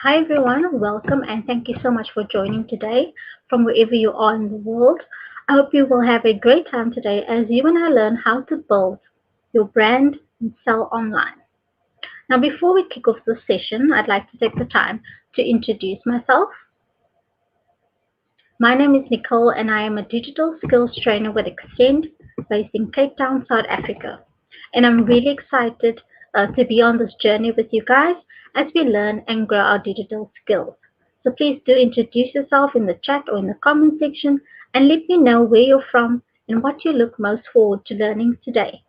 Hi everyone, welcome and thank you so much for joining today from wherever you are in the world. I hope you will have a great time today as you and I learn how to build your brand and sell online. Now, before we kick off the session, I'd like to take the time to introduce myself. My name is Nicole and I am a digital skills trainer with Extend based in Cape Town, South Africa. And I'm really excited to be on this journey with you guys as we learn and grow our digital skills. So please do introduce yourself in the chat or in the comment section and let me know where you're from and what you look most forward to learning today.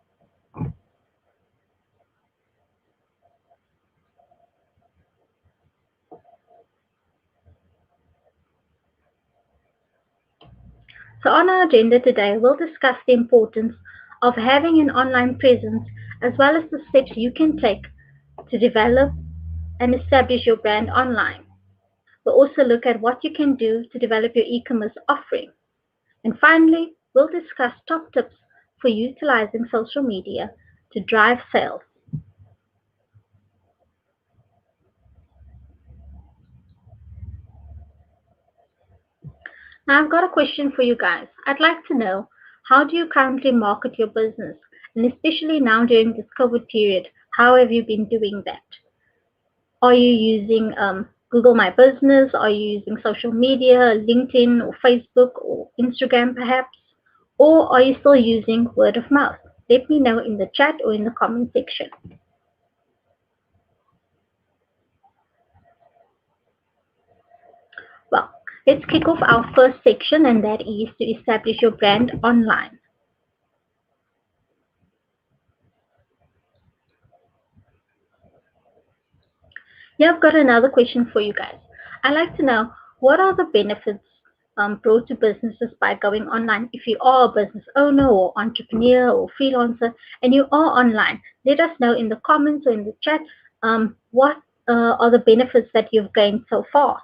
So on our agenda today, we'll discuss the importance of having an online presence as well as the steps you can take to develop and establish your brand online. We'll also look at what you can do to develop your e-commerce offering. And finally, we'll discuss top tips for utilizing social media to drive sales. Now, I've got a question for you guys. I'd like to know, how do you currently market your business? And especially now during this COVID period, how have you been doing that? Are you using Google My Business? Are you using social media, LinkedIn or Facebook or Instagram perhaps? Or are you still using word of mouth? Let me know in the chat or in the comment section. Well, let's kick off our first section, and that is to establish your brand online. Yeah, I've got another question for you guys. I'd like to know, what are the benefits brought to businesses by going online? If you are a business owner or entrepreneur or freelancer and you are online, let us know in the comments or in the chat what are the benefits that you've gained so far.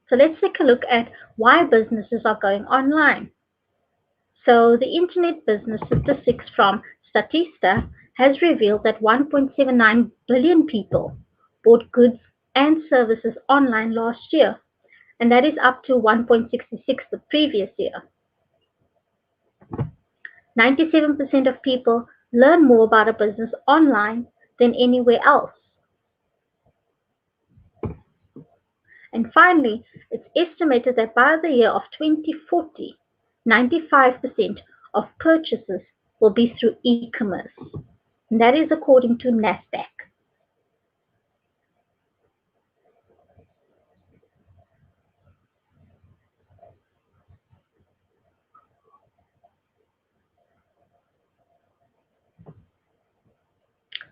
So let's take a look at why businesses are going online. So the Internet Business Statistics from Statista has revealed that 1.79 billion people bought goods and services online last year, and that is up to 1.66 the previous year. 97% of people learn more about a business online than anywhere else. And finally, it's estimated that by the year of 2040, 95% of purchases will be through e-commerce. And that is according to NASDAQ.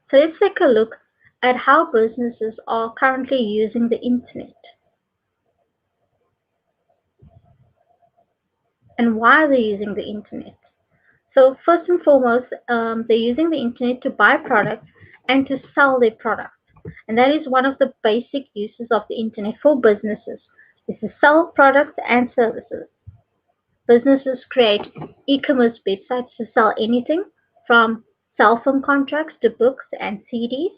So let's take a look at how businesses are currently using the internet and why they're using the internet. So first and foremost, they're using the internet to buy products and to sell their products. And that is one of the basic uses of the internet for businesses, is to sell products and services. Businesses create e-commerce websites to sell anything from cell phone contracts to books and CDs.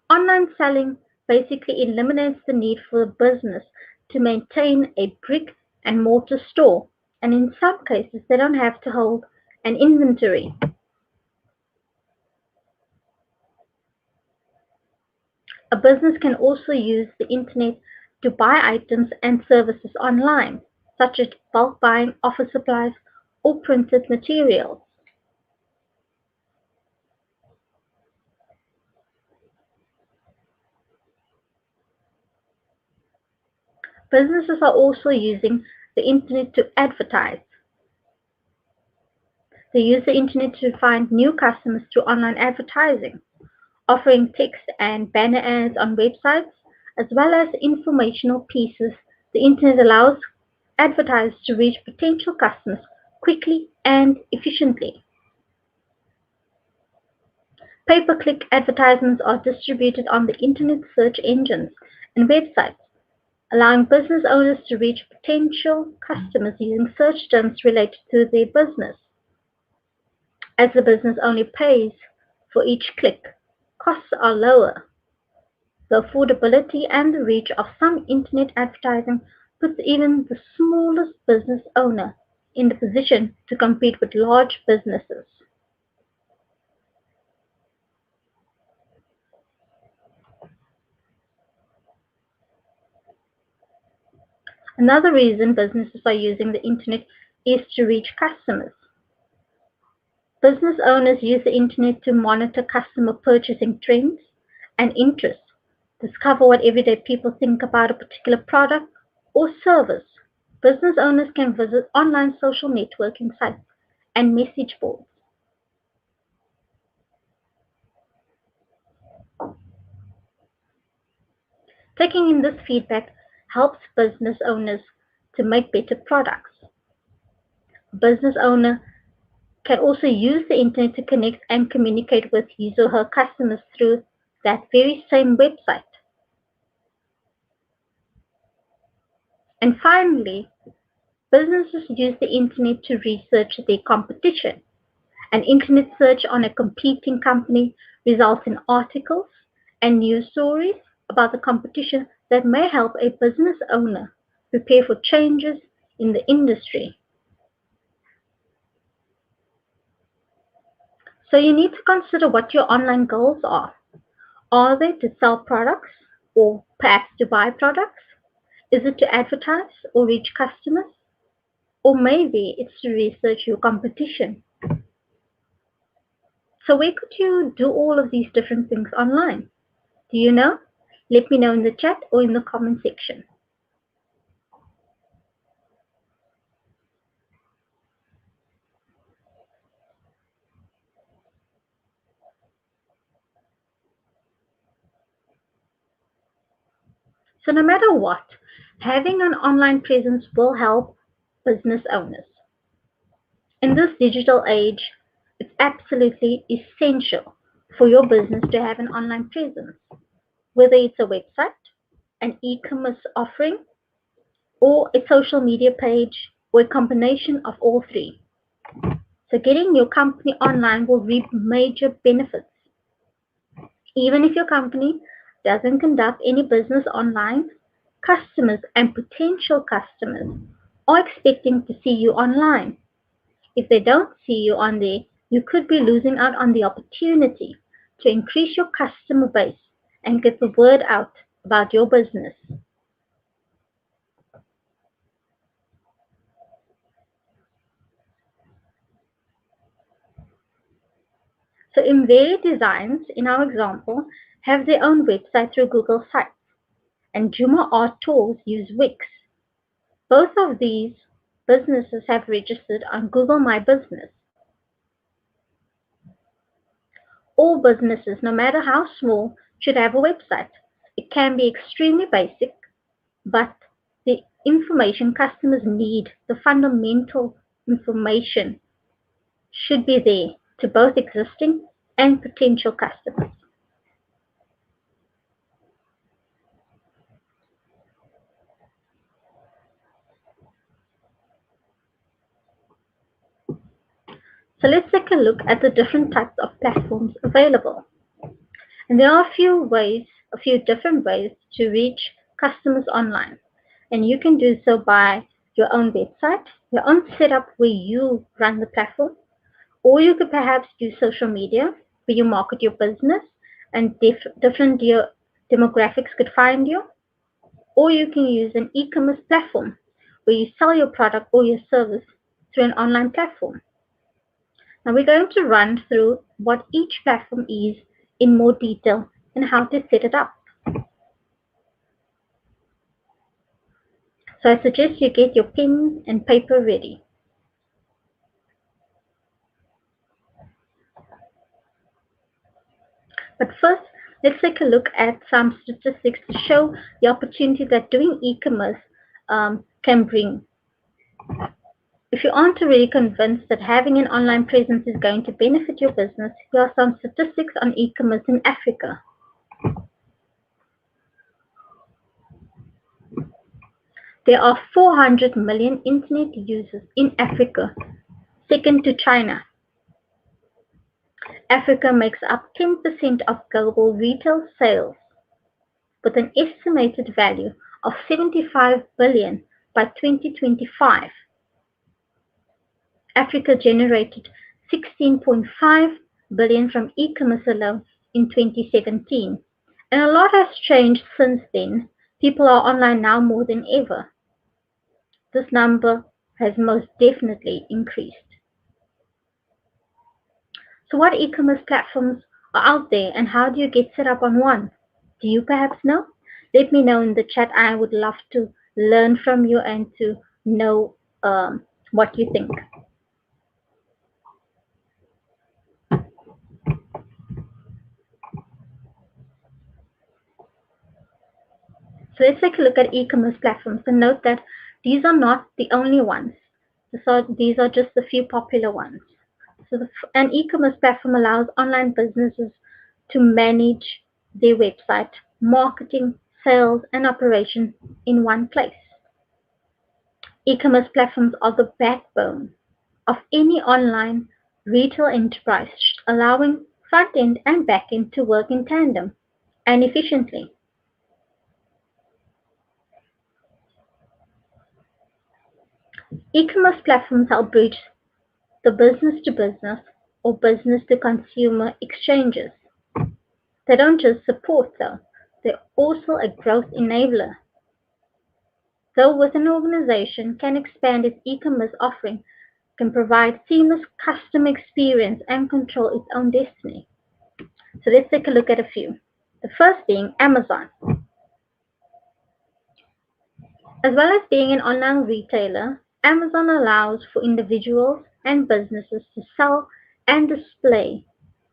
Online selling basically eliminates the need for a business to maintain a brick and mortar store, and in some cases, they don't have to hold an inventory. A business can also use the internet to buy items and services online, such as bulk buying office supplies or printed materials. Businesses are also using the internet to advertise. They use the internet to find new customers through online advertising, offering text and banner ads on websites, as well as informational pieces. The internet allows advertisers to reach potential customers quickly and efficiently. Pay-per-click advertisements are distributed on the internet search engines and websites, allowing business owners to reach potential customers using search terms related to their business. As the business only pays for each click, costs are lower. The affordability and the reach of some internet advertising puts even the smallest business owner in the position to compete with large businesses. Another reason businesses are using the internet is to reach customers. Business owners use the internet to monitor customer purchasing trends and interests, discover what everyday people think about a particular product or service. Business owners can visit online social networking sites and message boards. Taking in this feedback helps business owners to make better products. A business owner can also use the internet to connect and communicate with his or her customers through that very same website. And finally, businesses use the internet to research their competition. An internet search on a competing company results in articles and news stories about the competition that may help a business owner prepare for changes in the industry. So you need to consider what your online goals are. Are they to sell products or perhaps to buy products? Is it to advertise or reach customers? Or maybe it's to research your competition. So where could you do all of these different things online? Do you know? Let me know in the chat or in the comment section. So no matter what, having an online presence will help business owners. In this digital age, it's absolutely essential for your business to have an online presence, whether it's a website, an e-commerce offering, or a social media page, or a combination of all three. So getting your company online will reap major benefits. Even if your company doesn't conduct any business online, customers and potential customers are expecting to see you online. If they don't see you on there, you could be losing out on the opportunity to increase your customer base and get the word out about your business. So Invaried Designs, in our example, have their own website through Google Sites, and Juma Art Tours use Wix. Both of these businesses have registered on Google My Business. All businesses, no matter how small, should have a website. It can be extremely basic, but the information customers need, the fundamental information, should be there to both existing and potential customers. So let's take a look at the different types of platforms available. And there are a few different ways to reach customers online. And you can do so by your own website, your own setup where you run the platform, or you could perhaps use social media where you market your business and different demographics could find you, or you can use an e-commerce platform where you sell your product or your service through an online platform. Now we're going to run through what each platform is in more detail and how to set it up. So I suggest you get your pen and paper ready. But first, let's take a look at some statistics to show the opportunity that doing e-commerce can bring. If you aren't already convinced that having an online presence is going to benefit your business, here are some statistics on e-commerce in Africa. There are 400 million internet users in Africa, second to China. Africa makes up 10% of global retail sales, with an estimated value of 75 billion by 2025. Africa generated 16.5 billion from e-commerce alone in 2017. And a lot has changed since then. People are online now more than ever. This number has most definitely increased. So what e-commerce platforms are out there and how do you get set up on one? Do you perhaps know? Let me know in the chat. I would love to learn from you and to know what you think. So let's take a look at e-commerce platforms and note that these are not the only ones. These are just a few popular ones. So an e-commerce platform allows online businesses to manage their website, marketing, sales, and operation in one place. E-commerce platforms are the backbone of any online retail enterprise, allowing front-end and back-end to work in tandem and efficiently. E-commerce platforms help bridge the business-to-business or business-to-consumer exchanges. They don't just support though, they're also a growth enabler. Though with an organization can expand its e-commerce offering, can provide seamless customer experience and control its own destiny. So let's take a look at a few. The first being Amazon. As well as being an online retailer, Amazon allows for individuals and businesses to sell and display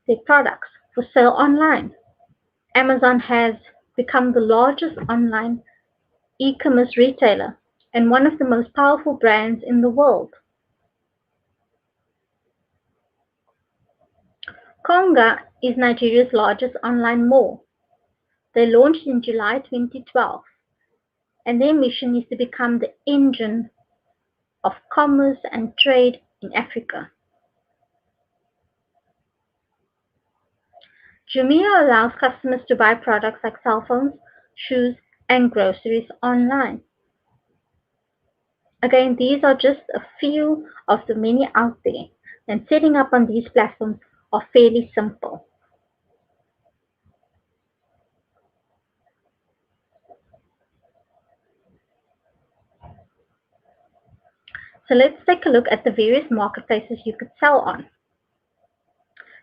their products for sale online. Amazon has become the largest online e-commerce retailer and one of the most powerful brands in the world. Konga is Nigeria's largest online mall. They launched in July 2012 and their mission is to become the engine of commerce and trade in Africa. Jumia allows customers to buy products like cell phones, shoes, and groceries online. Again, these are just a few of the many out there, and setting up on these platforms are fairly simple. So let's take a look at the various marketplaces you could sell on.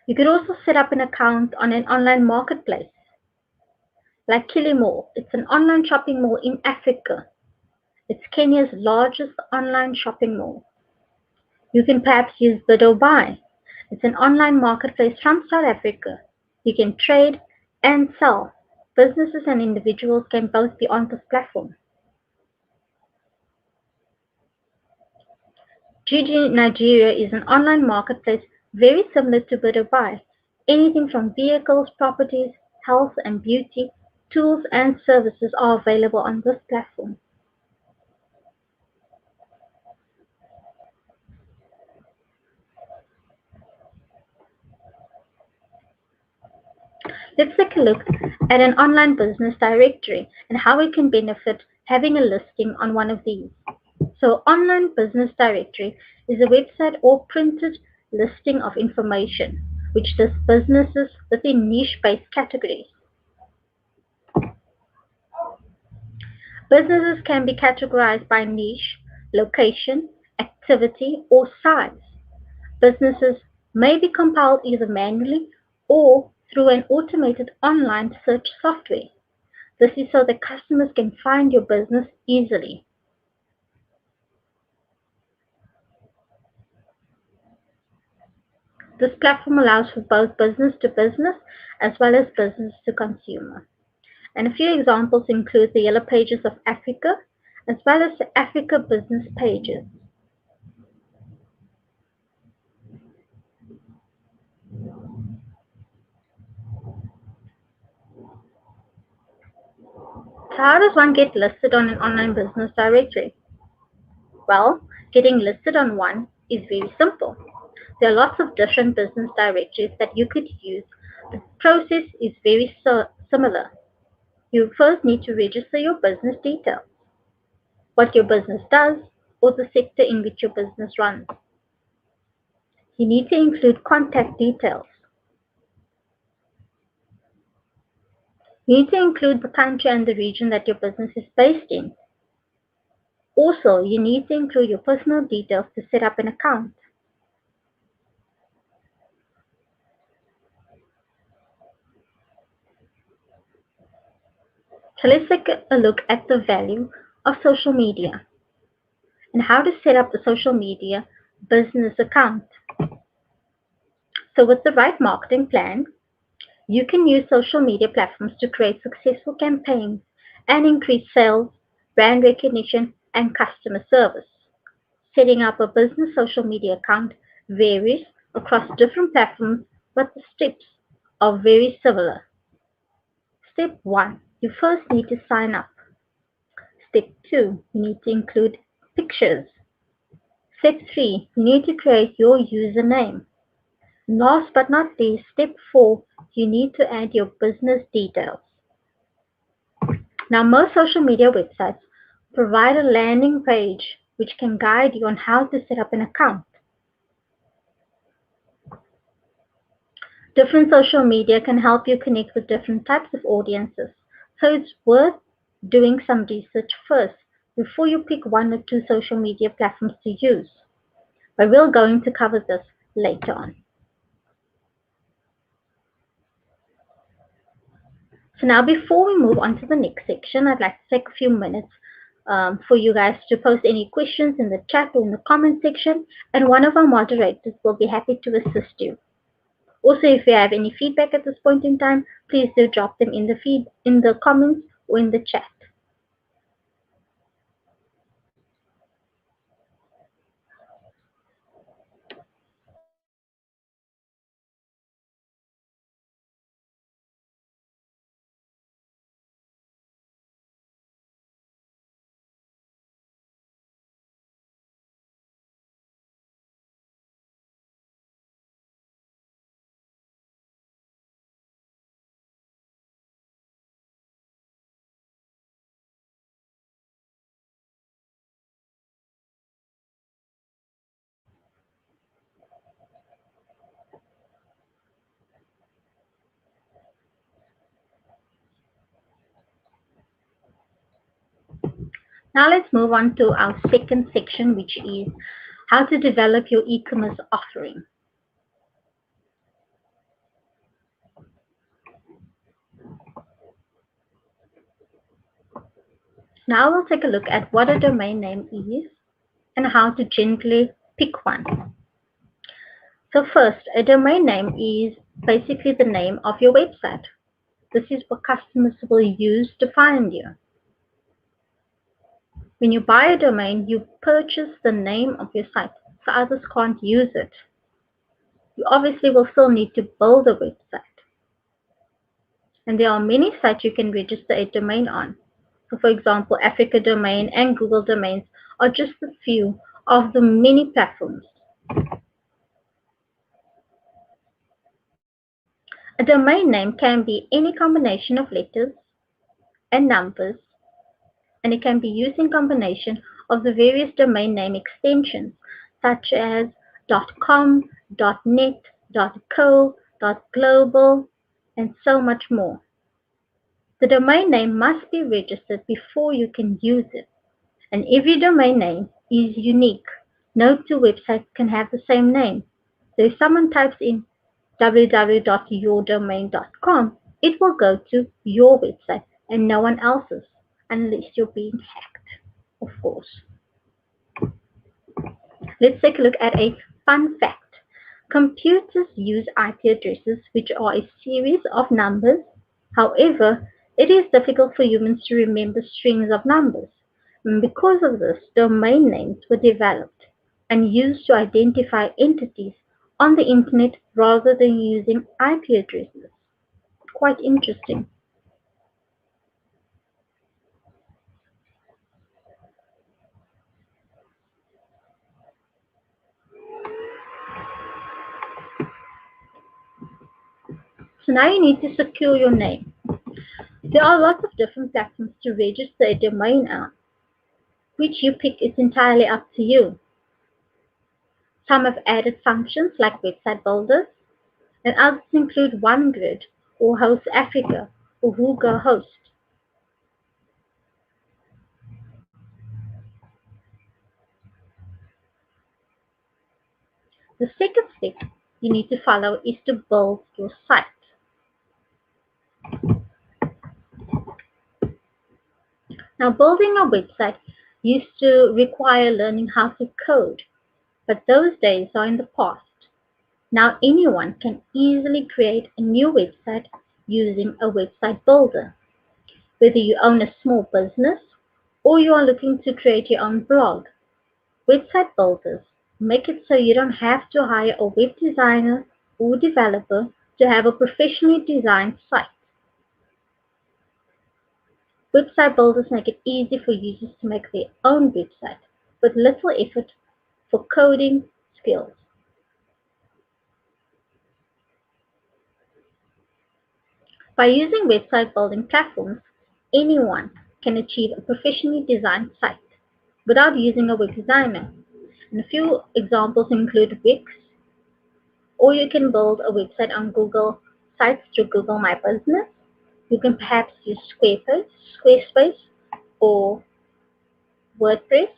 You could also set up an account on an online marketplace, like Kilimall. It's an online shopping mall in Africa. It's Kenya's largest online shopping mall. You can perhaps use Buy. It's an online marketplace from South Africa. You can trade and sell. Businesses and individuals can both be on this platform. Gigi Nigeria is an online marketplace very similar to Buy. Anything from vehicles, properties, health and beauty, tools and services are available on this platform. Let's take a look at an online business directory and how it can benefit having a listing on one of these. So online business directory is a website or printed listing of information which lists businesses within niche-based categories. Businesses can be categorized by niche, location, activity, or size. Businesses may be compiled either manually or through an automated online search software. This is so that customers can find your business easily. This platform allows for both business to business as well as business to consumer. And a few examples include the Yellow Pages of Africa as well as the Africa Business Pages. So how does one get listed on an online business directory? Well, getting listed on one is very simple. There are lots of different business directories that you could use. The process is very similar. You first need to register your business details, what your business does, or the sector in which your business runs. You need to include contact details. You need to include the country and the region that your business is based in. Also, you need to include your personal details to set up an account. So let's take a look at the value of social media and how to set up a social media business account. So with the right marketing plan, you can use social media platforms to create successful campaigns and increase sales, brand recognition, and customer service. Setting up a business social media account varies across different platforms, but the steps are very similar. Step 1. You first need to sign up. Step 2. You need to include pictures. Step 3. You need to create your username. Last but not least, step 4. You need to add your business details. Now, most social media websites provide a landing page which can guide you on how to set up an account. Different social media can help you connect with different types of audiences, so it's worth doing some research first before you pick one or two social media platforms to use. But we're going to cover this later on. So now before we move on to the next section, I'd like to take a few minutes for you guys to post any questions in the chat or in the comment section, and one of our moderators will be happy to assist you. Also, if you have any feedback at this point in time, please do drop them in the comments or in the chat. Now let's move on to our second section, which is how to develop your e-commerce offering. Now we'll take a look at what a domain name is and how to gently pick one. So first, a domain name is basically the name of your website. This is what customers will use to find you. When you buy a domain, you purchase the name of your site, so others can't use it. You obviously will still need to build a website. And there are many sites you can register a domain on. So for example, Africa Domain and Google Domains are just a few of the many platforms. A domain name can be any combination of letters and numbers, and it can be used in combination of the various domain name extensions such as .com, .net, .co, .global, and so much more. The domain name must be registered before you can use it, and every domain name is unique. No two websites can have the same name. So if someone types in www.yourdomain.com, it will go to your website and no one else's, unless you're being hacked, of course. Let's take a look at a fun fact. Computers use IP addresses, which are a series of numbers. However, it is difficult for humans to remember strings of numbers. And because of this, domain names were developed and used to identify entities on the internet rather than using IP addresses. Quite interesting. So now you need to secure your name. There are lots of different platforms to register a domain on. Which you pick is entirely up to you. Some have added functions like website builders, and others include OneGrid or Host Africa or Google Host. The second step you need to follow is to build your site. Now, building a website used to require learning how to code, but those days are in the past. Now, anyone can easily create a new website using a website builder. Whether you own a small business or you are looking to create your own blog, website builders make it so you don't have to hire a web designer or developer to have a professionally designed site. Website builders make it easy for users to make their own website with little effort for coding skills. By using website building platforms, anyone can achieve a professionally designed site without using a web designer. And a few examples include Wix, or you can build a website on Google Sites through Google My Business. You can perhaps use Squarespace or WordPress.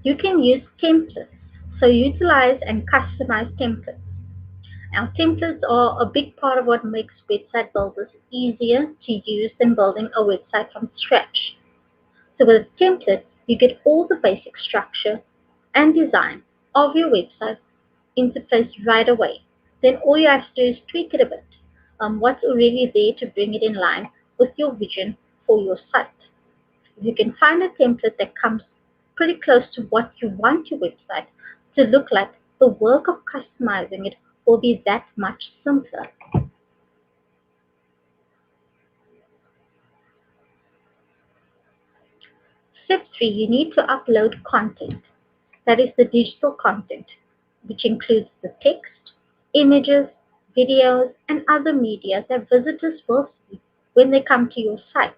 You can use templates. So utilize and customize templates. Now, templates are a big part of what makes website builders easier to use than building a website from scratch. So with a template, you get all the basic structure and design of your website into place right away. Then all you have to do is tweak it a bit. What's already there to bring it in line with your vision for your site. If you can find a template that comes pretty close to what you want your website to look like, the work of customizing it will be that much simpler. Step 3, you need to upload content. That is the digital content, which includes the text, images, videos, and other media that visitors will see when they come to your site.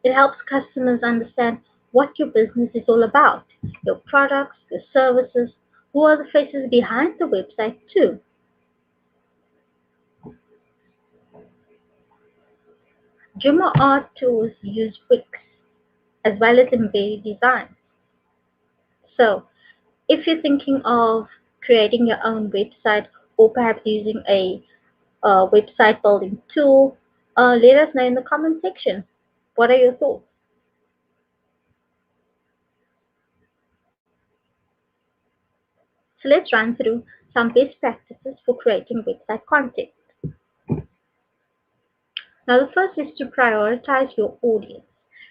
It helps customers understand what your business is all about, your products, your services, who are the faces behind the website too. Jummo art tools use Wix as well as embedded designs. So if you're thinking of creating your own website or perhaps using a website building tool, let us know in the comment section. What are your thoughts? So let's run through some best practices for creating website content. Now, the first is to prioritize your audience.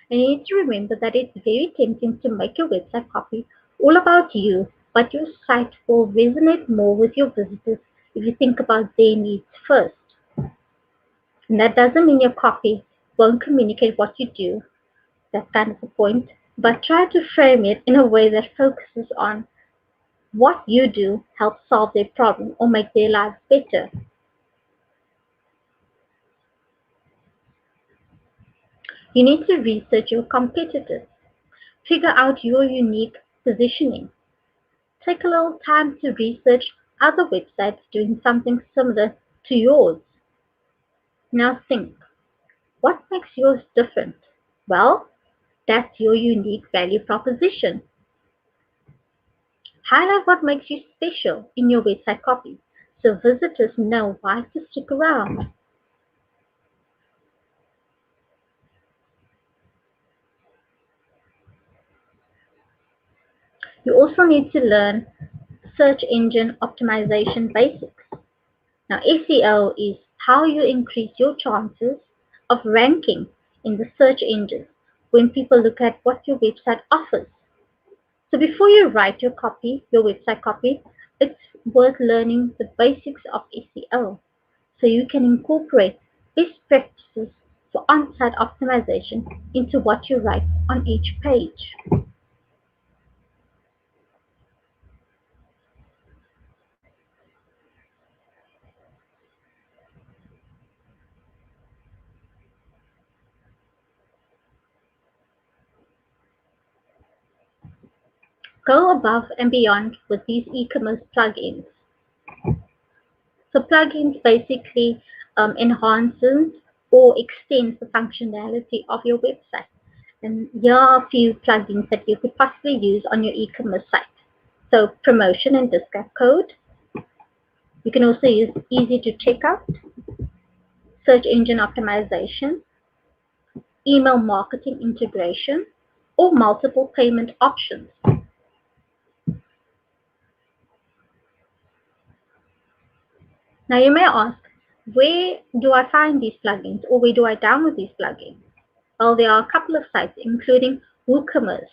And you need to remember that it's very tempting to make your website copy all about you, but your site will resonate more with your visitors if you think about their needs first. And that doesn't mean your copy won't communicate what you do. That's kind of the point. But try to frame it in a way that focuses on what you do helps solve their problem or make their lives better. You need to research your competitors. Figure out your unique positioning. Take a little time to research other websites doing something similar to yours. Now think, what makes yours different? Well, that's your unique value proposition. Highlight what makes you special in your website copy so visitors know why to stick around. You also need to learn search engine optimization basics. Now, SEO is how you increase your chances of ranking in the search engines when people look at what your website offers. So before you write your website copy, it's worth learning the basics of SEO so you can incorporate best practices for on-site optimization into what you write on each page. Go above and beyond with these e-commerce plugins. So plugins basically enhances or extends the functionality of your website. And here are a few plugins that you could possibly use on your e-commerce site. So promotion and discount code. You can also use easy to check out, search engine optimization, email marketing integration, or multiple payment options. Now you may ask, where do I find these plugins or where do I download these plugins? Well, there are a couple of sites, including WooCommerce.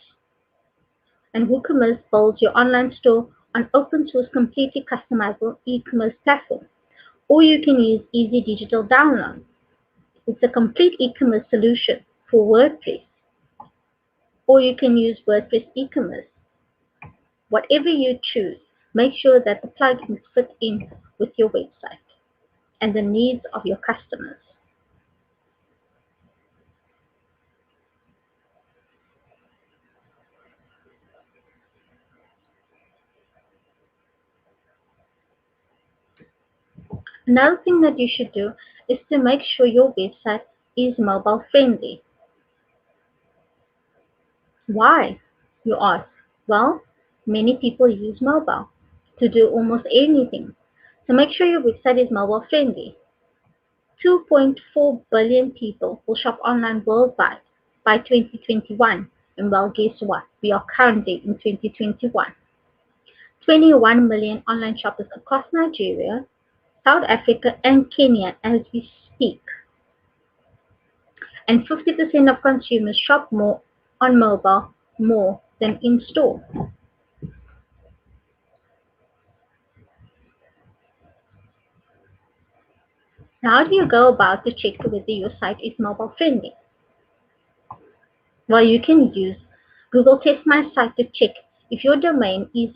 And WooCommerce builds your online store on open source, completely customizable e-commerce platform. Or you can use Easy Digital Download. It's a complete e-commerce solution for WordPress. Or you can use WordPress e-commerce. Whatever you choose, make sure that the plugins fit in with your website and the needs of your customers. Another thing that you should do is to make sure your website is mobile friendly. Why, you ask? Well, many people use mobile to do almost anything. So make sure your website is mobile friendly. 2.4 billion people will shop online worldwide by 2021. And well, guess what? We are currently in 2021. 21 million online shoppers across Nigeria, South Africa, and Kenya as we speak. And 50% of consumers shop more on mobile more than in store. Now, how do you go about to check whether your site is mobile friendly? Well, you can use Google Test My Site to check if your domain is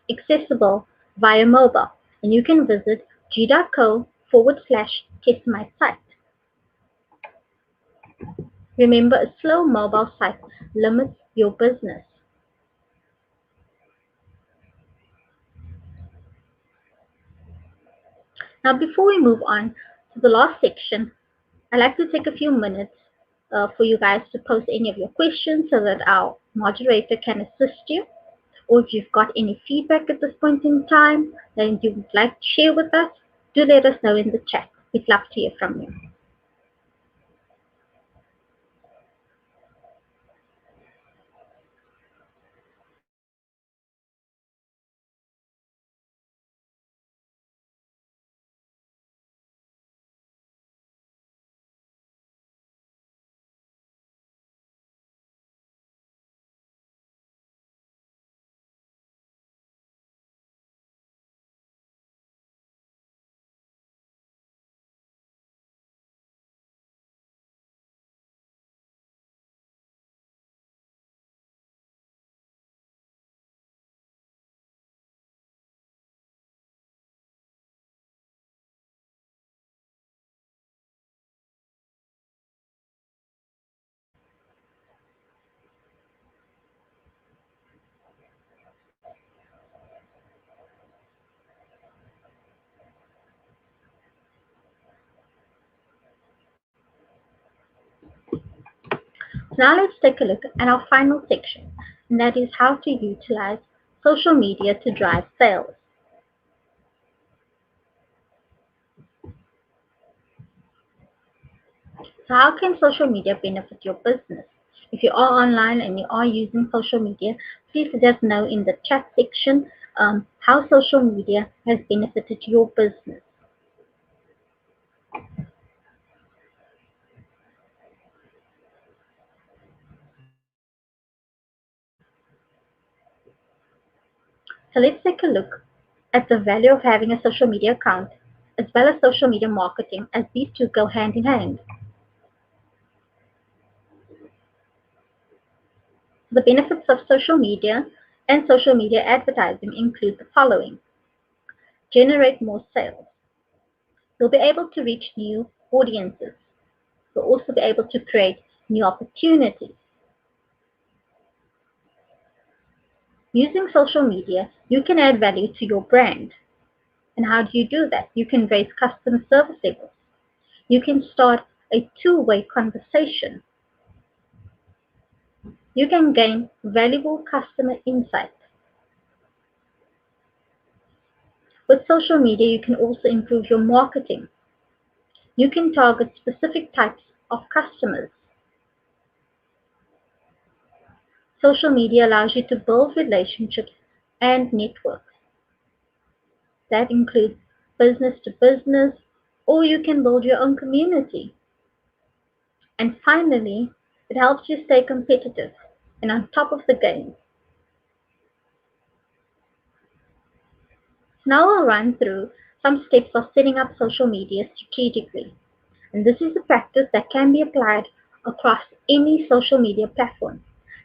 accessible via mobile, and you can visit g.co/test my site. Remember, a slow mobile site limits your business. Now, before we move on to the last section, I'd like to take a few minutes for you guys to post any of your questions so that our moderator can assist you. Or if you've got any feedback at this point in time that you would like to share with us, do let us know in the chat. We'd love to hear from you. Now let's take a look at our final section, and that is how to utilize social media to drive sales. So how can social media benefit your business? If you are online and you are using social media, please let us know in the chat section how social media has benefited your business. So let's take a look at the value of having a social media account as well as social media marketing, as these two go hand in hand. The benefits of social media and social media advertising include the following: generate more sales. You'll be able to reach new audiences. You'll also be able to create new opportunities. Using social media, you can add value to your brand. And how do you do that? You can raise customer service levels. You can start a two-way conversation. You can gain valuable customer insight. With social media, you can also improve your marketing. You can target specific types of customers. Social media allows you to build relationships and networks. That includes business to business, or you can build your own community. And finally, it helps you stay competitive and on top of the game. Now I'll run through some steps of setting up social media strategically. And this is a practice that can be applied across any social media platform.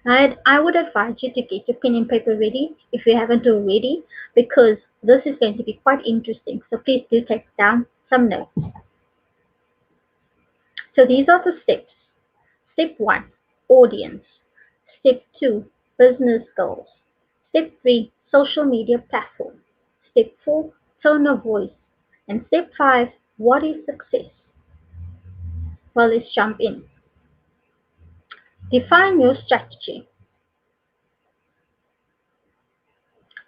I would advise you to get your pen and paper ready if you haven't already, because this is going to be quite interesting. So please do take down some notes. So these are the steps. Step 1, audience. Step 2, business goals. Step 3, social media platform. Step 4, tone of voice. And step 5, what is success? Well, let's jump in. Define your strategy.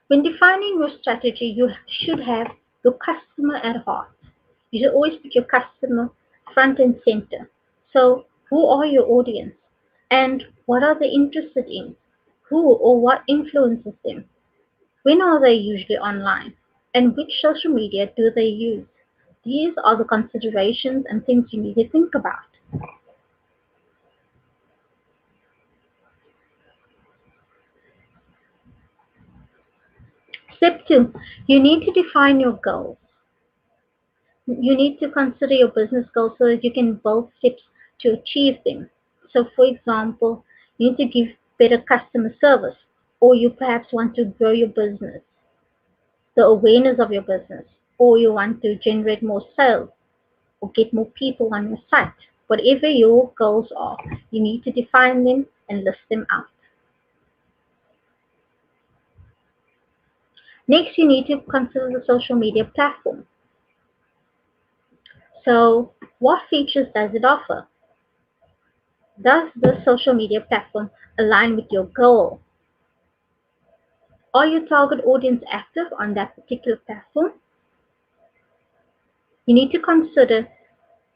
When defining your strategy, you should have your customer at heart. You should always put your customer front and center. So, who are your audience? And what are they interested in? Who or what influences them? When are they usually online? And which social media do they use? These are the considerations and things you need to think about. Step 2, you need to define your goals. You need to consider your business goals so that you can build steps to achieve them. So, for example, you need to give better customer service, or you perhaps want to grow your business, the awareness of your business, or you want to generate more sales or get more people on your site. Whatever your goals are, you need to define them and list them out. Next, you need to consider the social media platform. So, what features does it offer? Does the social media platform align with your goal? Are your target audience active on that particular platform? You need to consider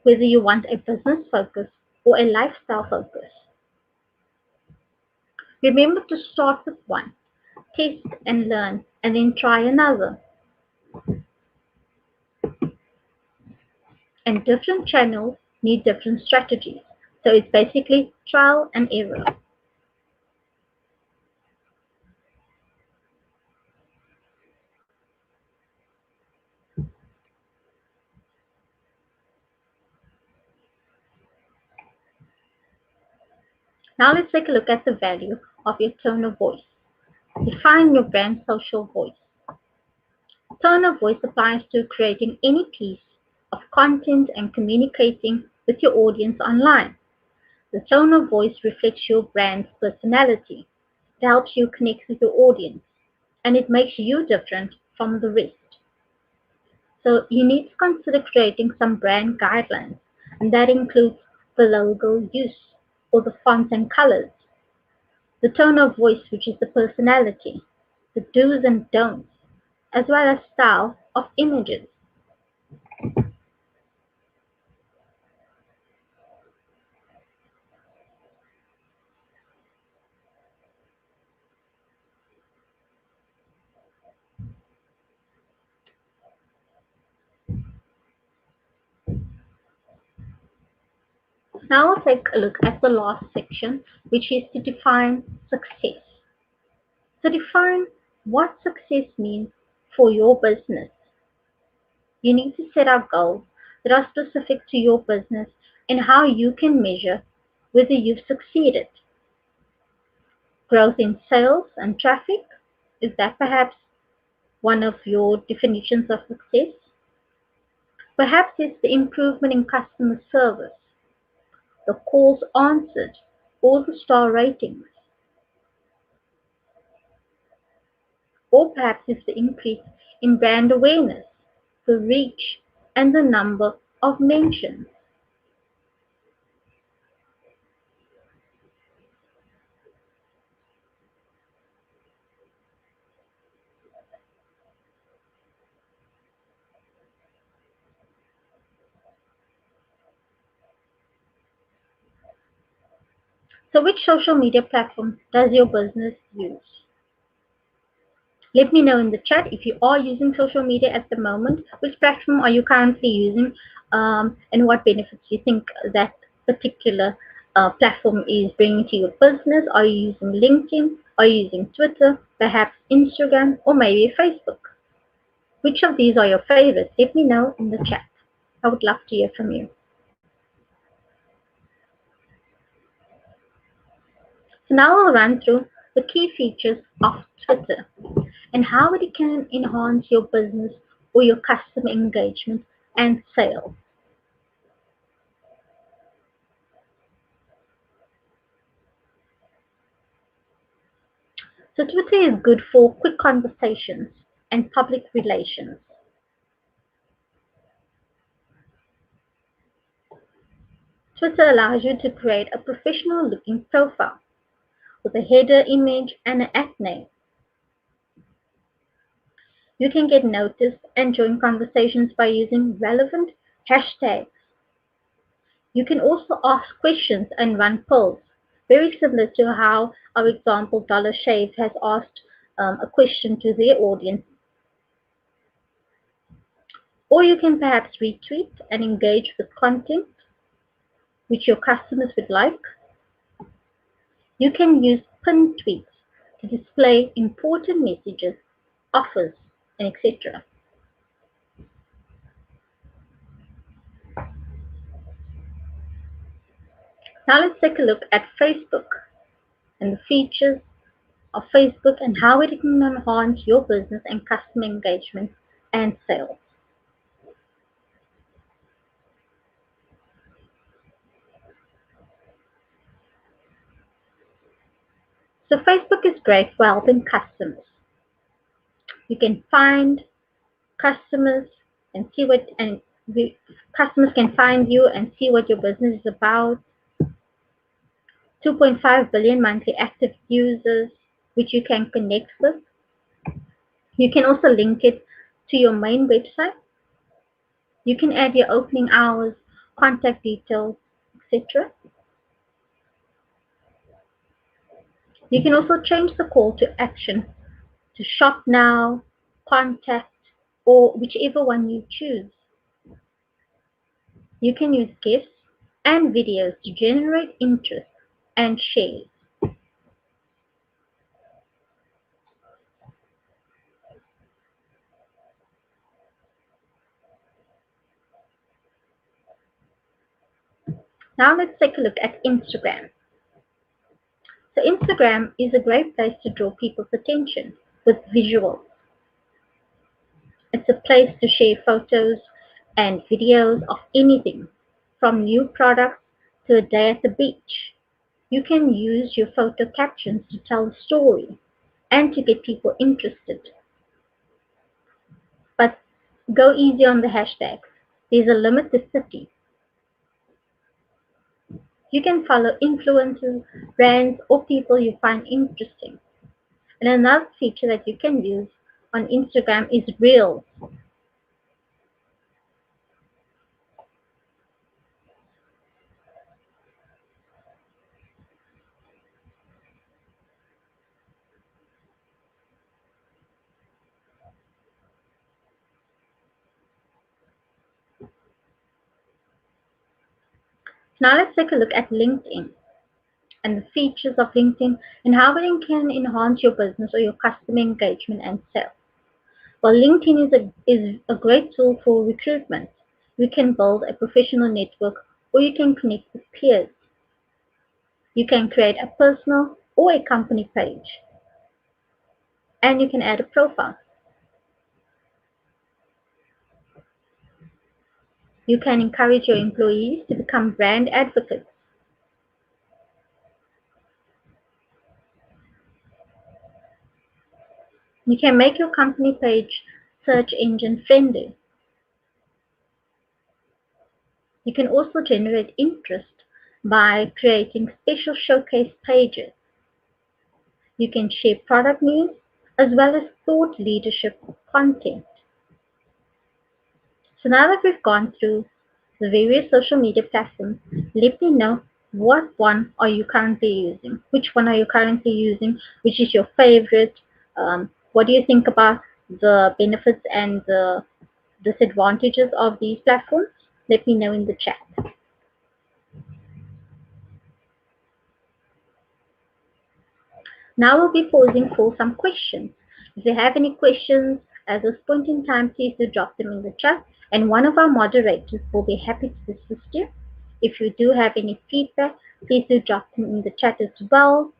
whether you want a business focus or a lifestyle focus. Remember to start with one, test and learn, and then try another. And different channels need different strategies. So it's basically trial and error. Now let's take a look at the value of your tone of voice. Define your brand social voice. Tone of voice applies to creating any piece of content and communicating with your audience online. The tone of voice reflects your brand's personality. It helps you connect with your audience, and it makes you different from the rest. So you need to consider creating some brand guidelines, and that includes the logo use or the fonts and colors, the tone of voice, which is the personality, the do's and don'ts, as well as style of images. Now we'll take a look at the last section, which is to define success. So define what success means for your business. You need to set out goals that are specific to your business and how you can measure whether you've succeeded. Growth in sales and traffic, is that perhaps one of your definitions of success? Perhaps it's the improvement in customer service, the calls answered, or the star ratings. Or perhaps it's the increase in brand awareness, the reach, and the number of mentions. So which social media platform does your business use? Let me know in the chat if you are using social media at the moment. Which platform are you currently using, and what benefits you think that particular platform is bringing to your business? Are you using LinkedIn? Are you using Twitter? Perhaps Instagram or maybe Facebook? Which of these are your favorites? Let me know in the chat. I would love to hear from you. So now I'll run through the key features of Twitter and how it can enhance your business or your customer engagement and sales. So Twitter is good for quick conversations and public relations. Twitter allows you to create a professional looking profile with a header image and an at name. You can get noticed and join conversations by using relevant hashtags. You can also ask questions and run polls, very similar to how our example Dollar Shave has asked a question to their audience. Or you can perhaps retweet and engage with content which your customers would like. You can use pinned tweets to display important messages, offers, and etc. Now let's take a look at Facebook and the features of Facebook and how it can enhance your business and customer engagement and sales. So Facebook is great for helping customers. You can find customers and see what and customers can find you and see what your business is about. 2.5 billion monthly active users which you can connect with. You can also link it to your main website. You can add your opening hours, contact details, etc. You can also change the call to action to shop now, contact, or whichever one you choose. You can use GIFs and videos to generate interest and shares. Now let's take a look at Instagram. So Instagram is a great place to draw people's attention with visuals. It's a place to share photos and videos of anything from new products to a day at the beach. You can use your photo captions to tell a story and to get people interested. But go easy on the hashtags. There's a limit to 30. You can follow influencers, brands, or people you find interesting. And another feature that you can use on Instagram is Reels. Now let's take a look at LinkedIn and the features of LinkedIn and how it can enhance your business or your customer engagement and sales. Well, LinkedIn is a great tool for recruitment. You can build a professional network or you can connect with peers. You can create a personal or a company page and you can add a profile. You can encourage your employees to become brand advocates. You can make your company page search engine friendly. You can also generate interest by creating special showcase pages. You can share product news as well as thought leadership content. So now that we've gone through the various social media platforms, let me know what one are you currently using? Which one are you currently using? Which is your favorite? What do you think about the benefits and the disadvantages of these platforms? Let me know in the chat. Now we'll be pausing for some questions. If you have any questions at this point in time, please do drop them in the chat and one of our moderators will be happy to assist you. If you do have any feedback, please do drop them in the chat as well.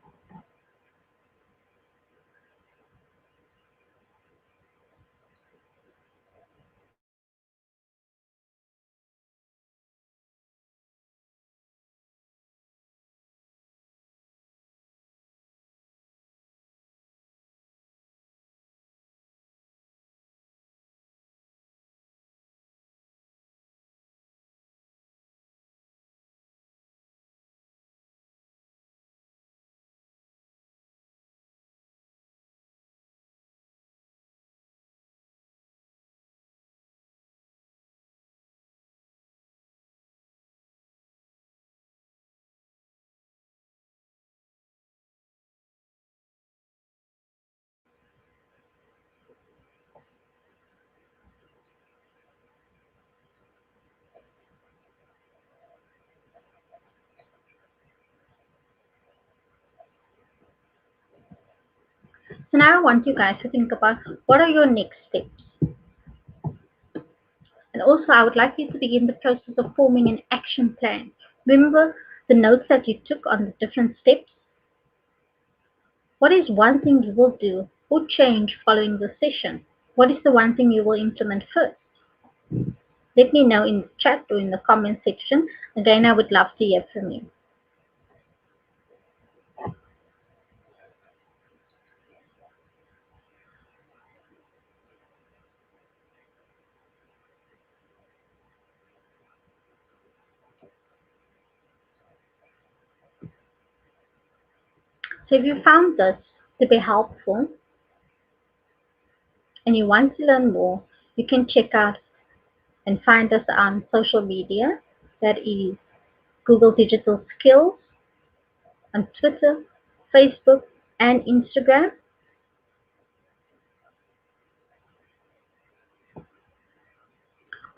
So now I want you guys to think about what are your next steps. And also I would like you to begin the process of forming an action plan. Remember the notes that you took on the different steps? What is one thing you will do or change following the session? What is the one thing you will implement first? Let me know in the chat or in the comment section. Again, I would love to hear from you. So if you found this to be helpful and you want to learn more, you can check out and find us on social media. That is Google Digital Skills on Twitter, Facebook, and Instagram.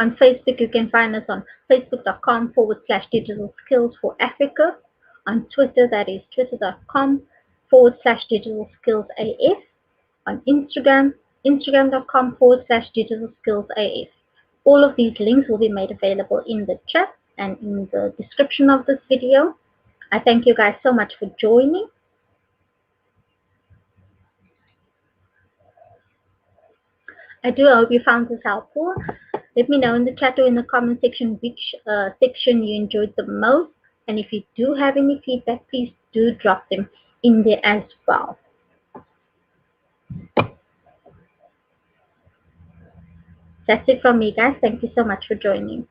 On Facebook, you can find us on facebook.com/digital skills for Africa. On Twitter, that is twitter.com/digital skills AF. On Instagram, instagram.com/digital skills AF. All of these links will be made available in the chat and in the description of this video. I thank you guys so much for joining. I do hope you found this helpful. Let me know in the chat or in the comment section which section you enjoyed the most. And if you do have any feedback, please do drop them in there as well. That's it from me, guys. Thank you so much for joining.